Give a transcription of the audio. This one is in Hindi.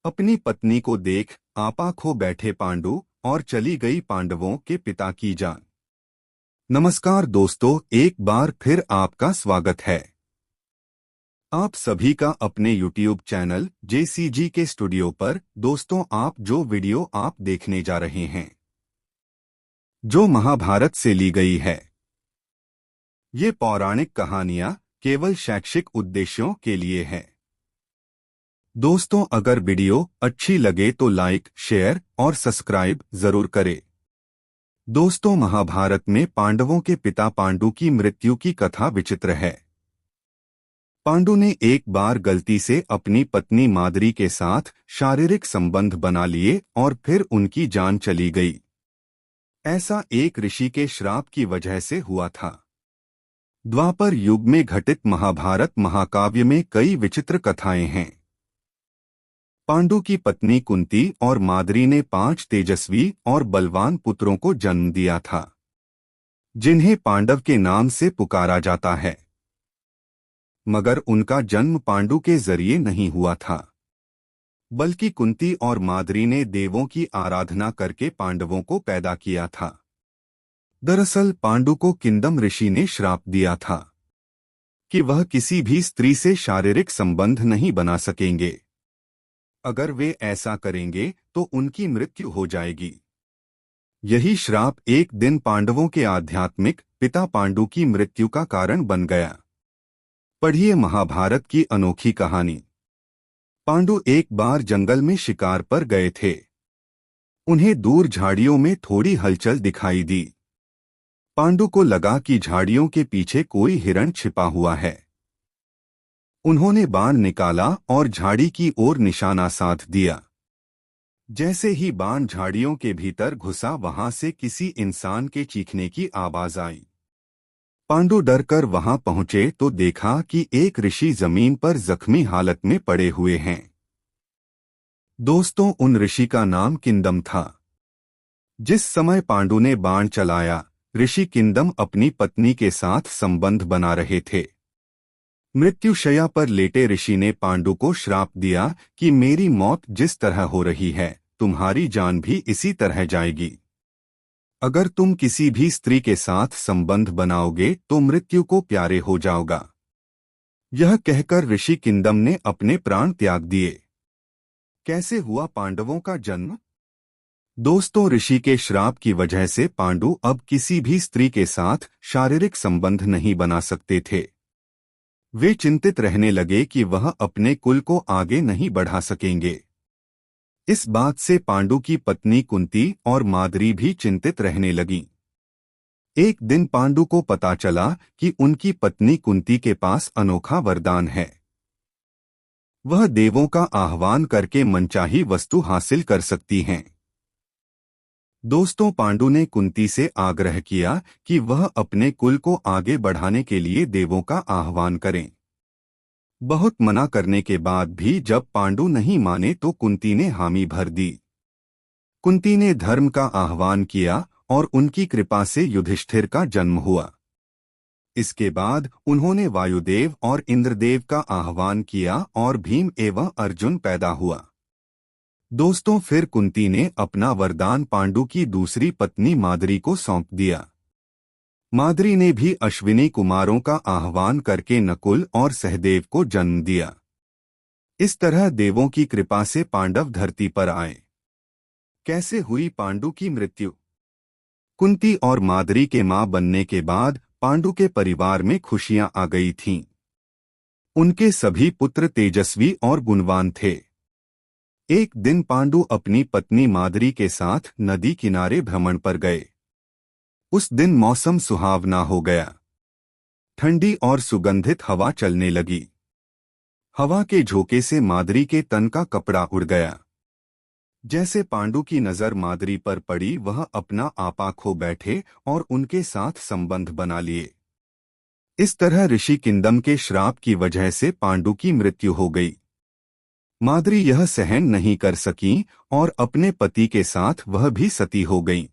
अपनी पत्नी को देख आपा खो बैठे पांडु और चली गई पांडवों के पिता की जान। नमस्कार दोस्तों, एक बार फिर आपका स्वागत है। आप सभी का अपने YouTube चैनल JCG के स्टूडियो पर। दोस्तों, आप जो वीडियो आप देखने जा रहे हैं जो महाभारत से ली गई है। ये पौराणिक कहानियां केवल शैक्षिक उद्देश्यों के लिए है। दोस्तों, अगर वीडियो अच्छी लगे तो लाइक, शेयर और सब्सक्राइब जरूर करें। दोस्तों, महाभारत में पांडवों के पिता पांडु की मृत्यु की कथा विचित्र है। पांडु ने एक बार गलती से अपनी पत्नी माद्री के साथ शारीरिक संबंध बना लिए और फिर उनकी जान चली गई। ऐसा एक ऋषि के श्राप की वजह से हुआ था। द्वापर युग में घटित महाभारत महाकाव्य में कई विचित्र कथाएं हैं। पांडु की पत्नी कुंती और माद्री ने 5 तेजस्वी और बलवान पुत्रों को जन्म दिया था, जिन्हें पांडव के नाम से पुकारा जाता है। मगर उनका जन्म पांडु के जरिए नहीं हुआ था, बल्कि कुंती और माद्री ने देवों की आराधना करके पांडवों को पैदा किया था। दरअसल पांडु को किंदम ऋषि ने श्राप दिया था कि वह किसी भी स्त्री से शारीरिक संबंध नहीं बना सकेंगे। अगर वे ऐसा करेंगे तो उनकी मृत्यु हो जाएगी। यही श्राप एक दिन पांडवों के आध्यात्मिक पिता पांडु की मृत्यु का कारण बन गया। पढ़िए महाभारत की अनोखी कहानी। पांडु एक बार जंगल में शिकार पर गए थे। उन्हें दूर झाड़ियों में थोड़ी हलचल दिखाई दी। पांडु को लगा कि झाड़ियों के पीछे कोई हिरण छिपा हुआ है। उन्होंने बाण निकाला और झाड़ी की ओर निशाना साध दिया। जैसे ही बाण झाड़ियों के भीतर घुसा, वहां से किसी इंसान के चीखने की आवाज आई। पांडु डरकर वहां पहुंचे तो देखा कि एक ऋषि जमीन पर जख्मी हालत में पड़े हुए हैं। दोस्तों, उन ऋषि का नाम किंदम था। जिस समय पांडु ने बाण चलाया, ऋषि किंदम अपनी पत्नी के साथ संबंध बना रहे थे। मृत्युशैया पर लेटे ऋषि ने पांडु को श्राप दिया कि मेरी मौत जिस तरह हो रही है, तुम्हारी जान भी इसी तरह जाएगी। अगर तुम किसी भी स्त्री के साथ संबंध बनाओगे तो मृत्यु को प्यारे हो जाओगा। यह कहकर ऋषि किंदम ने अपने प्राण त्याग दिए। कैसे हुआ पांडवों का जन्म? दोस्तों, ऋषि के श्राप की वजह से पांडु अब किसी भी स्त्री के साथ शारीरिक संबंध नहीं बना सकते थे। वे चिंतित रहने लगे कि वह अपने कुल को आगे नहीं बढ़ा सकेंगे। इस बात से पांडु की पत्नी कुंती और माद्री भी चिंतित रहने लगीं। एक दिन पांडु को पता चला कि उनकी पत्नी कुंती के पास अनोखा वरदान है। वह देवों का आह्वान करके मनचाही वस्तु हासिल कर सकती हैं। दोस्तों, पांडु ने कुंती से आग्रह किया कि वह अपने कुल को आगे बढ़ाने के लिए देवों का आह्वान करें। बहुत मना करने के बाद भी जब पांडु नहीं माने तो कुंती ने हामी भर दी। कुंती ने धर्म का आह्वान किया और उनकी कृपा से युधिष्ठिर का जन्म हुआ। इसके बाद उन्होंने वायुदेव और इंद्रदेव का आह्वान किया और भीम एवं अर्जुन पैदा हुआ। दोस्तों, फिर कुंती ने अपना वरदान पांडु की दूसरी पत्नी माद्री को सौंप दिया। माद्री ने भी अश्विनी कुमारों का आह्वान करके नकुल और सहदेव को जन्म दिया। इस तरह देवों की कृपा से पांडव धरती पर आए। कैसे हुई पांडु की मृत्यु? कुंती और माद्री के मां बनने के बाद पांडु के परिवार में खुशियां आ गई थीं। उनके सभी पुत्र तेजस्वी और गुणवान थे। एक दिन पांडु अपनी पत्नी माद्री के साथ नदी किनारे भ्रमण पर गए। उस दिन मौसम सुहावना हो गया। ठंडी और सुगंधित हवा चलने लगी। हवा के झोंके से माद्री के तन का कपड़ा उड़ गया। जैसे पांडु की नजर माद्री पर पड़ी, वह अपना आपा खो बैठे और उनके साथ संबंध बना लिए। इस तरह ऋषि किंदम के श्राप की वजह से पांडु की मृत्यु हो गई। माद्री यह सहन नहीं कर सकीं और अपने पति के साथ वह भी सती हो गईं।